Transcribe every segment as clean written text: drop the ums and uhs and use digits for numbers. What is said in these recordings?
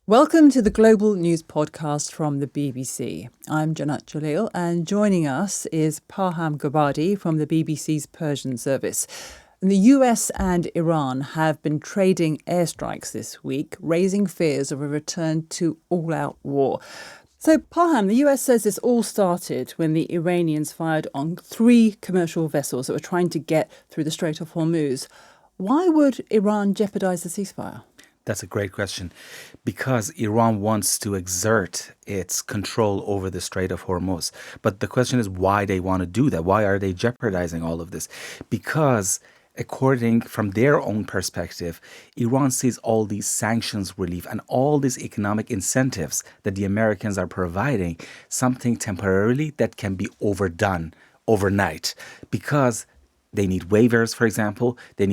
Welcome to the Global News Podcast from the BBC. I'm Janat Jalil, and joining us is Parham Ghobadi from the BBC's Persian service. And the US and Iran have been trading airstrikes this week, raising fears of a return to all-out war. So, Parham, the US says this all started when the Iranians fired on 3 commercial vessels that were trying to get through the Strait of Hormuz. Why would Iran jeopardise the ceasefire? That's a great question, because Iran wants to exert its control over the Strait of Hormuz. But the question is why they want to do that. Why are they jeopardizing all of this? Because according from their own perspective, Iran sees all these sanctions relief and all these economic incentives that the Americans are providing, something temporarily that can be overdone overnight, because they need waivers, for example, that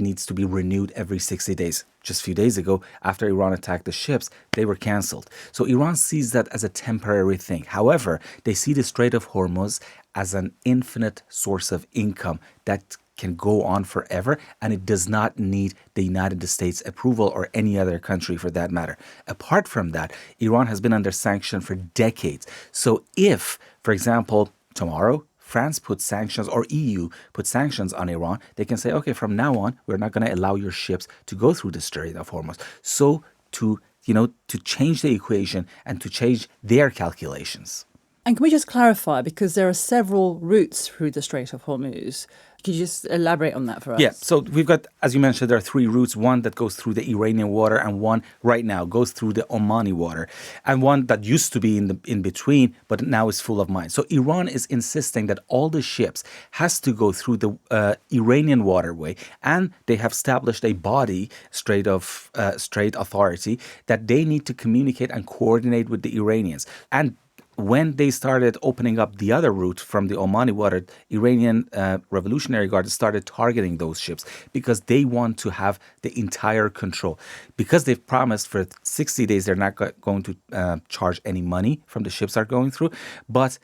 needs to be renewed every 60 days. Just a few days ago, after Iran attacked the ships, they were cancelled. So Iran sees that as a temporary thing. However, they see the Strait of Hormuz as an infinite source of income that can go on forever, and it does not need the United States approval or any other country for that matter. Apart from that, Iran has been under sanction for decades. So if, for example, tomorrow, France puts sanctions or EU puts sanctions on Iran, they can say, okay, from now on, we're not going to allow your ships to go through the Strait of Hormuz. So to change the equation and to change their calculations. And can we just clarify, because there are several routes through the Strait of Hormuz. Could you just elaborate on that for us? Yeah, so we've got, as you mentioned, there are 3 routes. One that goes through the Iranian water, and one right now goes through the Omani water, and one that used to be in between, but now is full of mines. So Iran is insisting that all the ships has to go through the Iranian waterway, and they have established a body, Strait Authority, that they need to communicate and coordinate with the Iranians. And when they started opening up the other route from the Omani water, Iranian Revolutionary Guard started targeting those ships because they want to have the entire control. Because they've promised for 60 days they're not going to charge any money from the ships are going through, but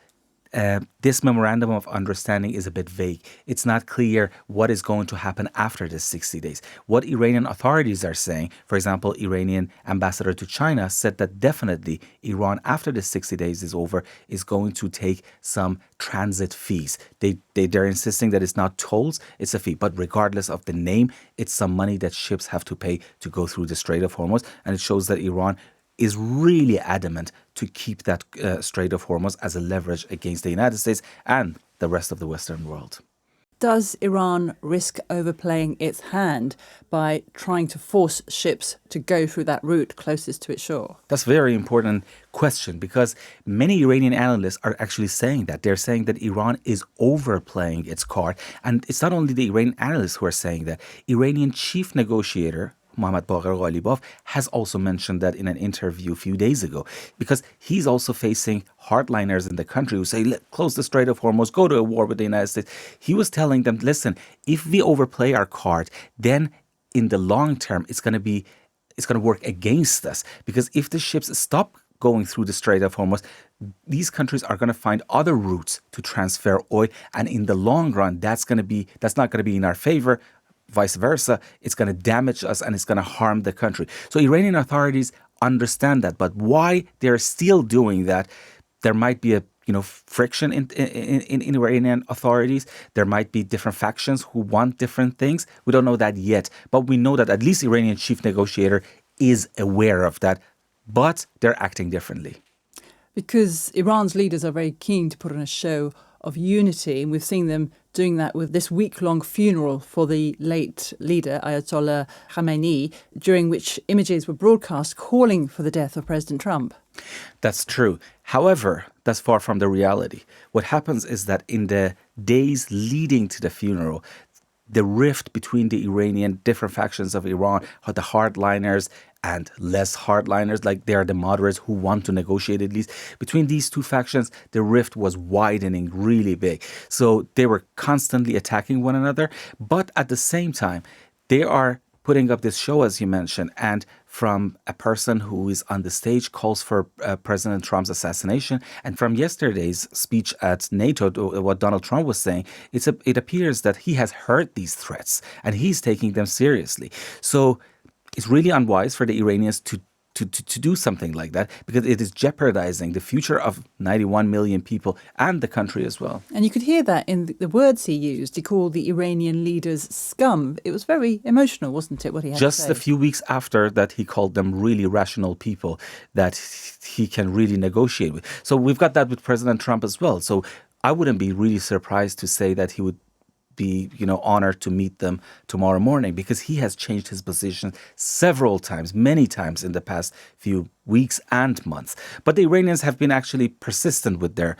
this memorandum of understanding is a bit vague. It's not clear what is going to happen after the 60 days. What Iranian authorities are saying, for example, Iranian ambassador to China said that definitely Iran, after the 60 days is over, is going to take some transit fees. They're insisting that it's not tolls, it's a fee. But regardless of the name, it's some money that ships have to pay to go through the Strait of Hormuz. And it shows that Iran is really adamant to keep that Strait of Hormuz as a leverage against the United States and the rest of the Western world. Does Iran risk overplaying its hand by trying to force ships to go through that route closest to its shore? That's a very important question, because many Iranian analysts are actually saying that. They're saying that Iran is overplaying its card. And it's not only the Iranian analysts who are saying that. Iranian chief negotiator Mohammad Bagher Ghalibaf has also mentioned that in an interview a few days ago, because he's also facing hardliners in the country who say, close the Strait of Hormuz, go to a war with the United States. He was telling them, listen, if we overplay our card, then in the long term, it's going to work against us, because if the ships stop going through the Strait of Hormuz, these countries are going to find other routes to transfer oil, and in the long run, that's not going to be in our favor. Vice versa, it's going to damage us and it's going to harm the country. So Iranian authorities understand that, but why they're still doing that? There might be a friction in Iranian authorities. There might be different factions who want different things. We don't know that yet, but we know that at least Iranian chief negotiator is aware of that, but they're acting differently. Because Iran's leaders are very keen to put on a show of unity, and we've seen them doing that with this week-long funeral for the late leader, Ayatollah Khamenei, during which images were broadcast calling for the death of President Trump. That's true. However, that's far from the reality. What happens is that in the days leading to the funeral, the rift between the Iranian different factions of Iran, the hardliners and less hardliners, like they are the moderates who want to negotiate at least. Between these two factions, the rift was widening really big. So they were constantly attacking one another. But at the same time, they are putting up this show, as you mentioned, and from a person who is on the stage calls for President Trump's assassination. And from yesterday's speech at NATO, what Donald Trump was saying, it appears that he has heard these threats and he's taking them seriously. So it's really unwise for the Iranians to to do something like that, because it is jeopardizing the future of 91 million people and the country as well. And you could hear that in the words he used. He called the Iranian leaders scum. It was very emotional, wasn't it, what he had to say? Just a few weeks after that, he called them really rational people that he can really negotiate with. So we've got that with President Trump as well. So I wouldn't be really surprised to say that he would be, honored to meet them tomorrow morning, because he has changed his position several times, many times in the past few weeks and months. But the Iranians have been actually persistent with their,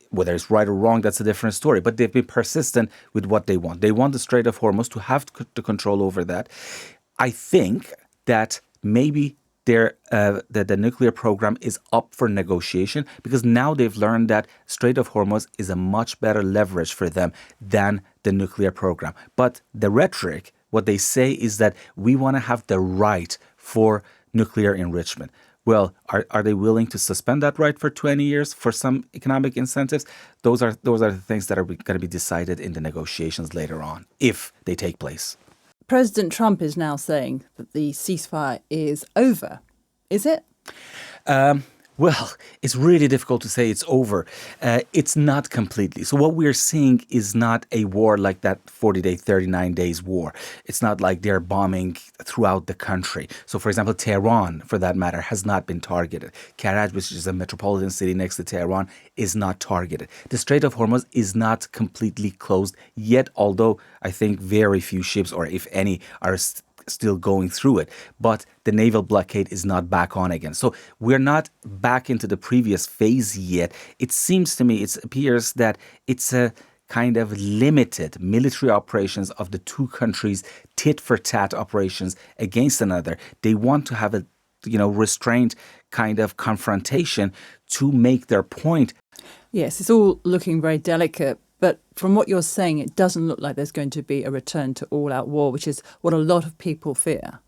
whether it's right or wrong, that's a different story, but they've been persistent with what they want. They want the Strait of Hormuz to have the control over that. I think that maybe the nuclear program is up for negotiation, because now they've learned that Strait of Hormuz is a much better leverage for them than the nuclear program. But the rhetoric, what they say is that we want to have the right for nuclear enrichment. Well, are they willing to suspend that right for 20 years for some economic incentives? Those are the things that are going to be decided in the negotiations later on, if they take place. President Trump is now saying that the ceasefire is over. Is it? Well, it's really difficult to say it's over. It's not completely. So what we're seeing is not a war like that 40-day, 39 days war. It's not like they're bombing throughout the country. So, for example, Tehran, for that matter, has not been targeted. Karaj, which is a metropolitan city next to Tehran, is not targeted. The Strait of Hormuz is not completely closed yet, although I think very few ships, or if any, are still going through it. But the naval blockade is not back on again. So we're not back into the previous phase yet. It seems to me, it appears that it's a kind of limited military operations of the two countries, tit-for-tat operations against another. They want to have a restrained kind of confrontation to make their point. Yes, it's all looking very delicate. But from what you're saying, it doesn't look like there's going to be a return to all-out war, which is what a lot of people fear.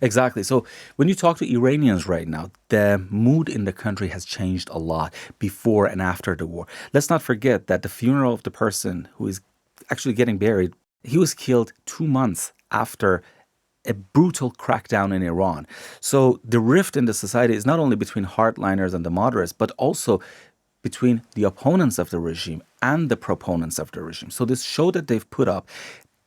Exactly. So when you talk to Iranians right now, the mood in the country has changed a lot before and after the war. Let's not forget that the funeral of the person who is actually getting buried, he was killed 2 months after a brutal crackdown in Iran. So the rift in the society is not only between hardliners and the moderates, but also between the opponents of the regime and the proponents of the regime. So this show that they've put up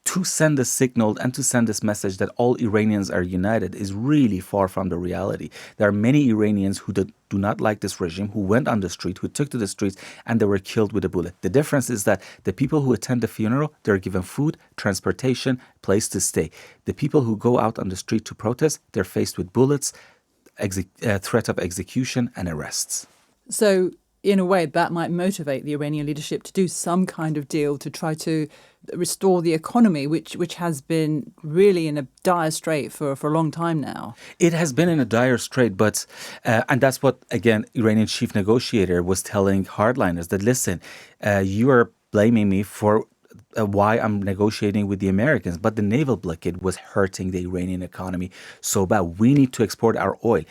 to send a signal and to send this message that all Iranians are united is really far from the reality. There are many Iranians who do not like this regime, who went on the street, who took to the streets, and they were killed with a bullet. The difference is that the people who attend the funeral, they're given food, transportation, place to stay. The people who go out on the street to protest, they're faced with bullets, threat of execution, and arrests. So in a way, that might motivate the Iranian leadership to do some kind of deal to try to restore the economy, which has been really in a dire strait for a long time now. It has been in a dire strait, but, and that's what, again, Iranian chief negotiator was telling hardliners, that, listen, you are blaming me for why I'm negotiating with the Americans, but the naval blockade was hurting the Iranian economy so bad. We need to export our oil.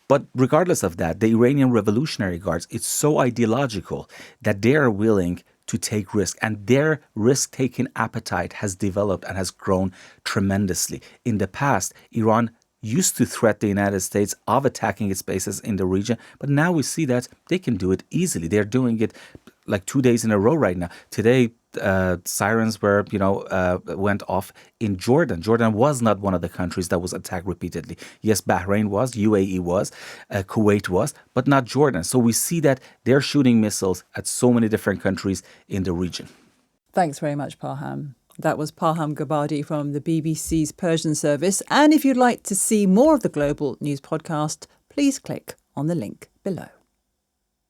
But regardless of that, the Iranian Revolutionary Guards, it's so ideological that they are willing to take risk. And their risk-taking appetite has developed and has grown tremendously. In the past, Iran used to threaten the United States of attacking its bases in the region. But now we see that they can do it easily. They're doing it like 2 days in a row right now. Today, sirens went off in Jordan. Jordan was not one of the countries that was attacked repeatedly. Yes, Bahrain was, UAE was, Kuwait was, but not Jordan. So we see that they're shooting missiles at so many different countries in the region. Thanks very much, Parham. That was Parham Ghobadi from the BBC's Persian service. And if you'd like to see more of the Global News Podcast, please click on the link below.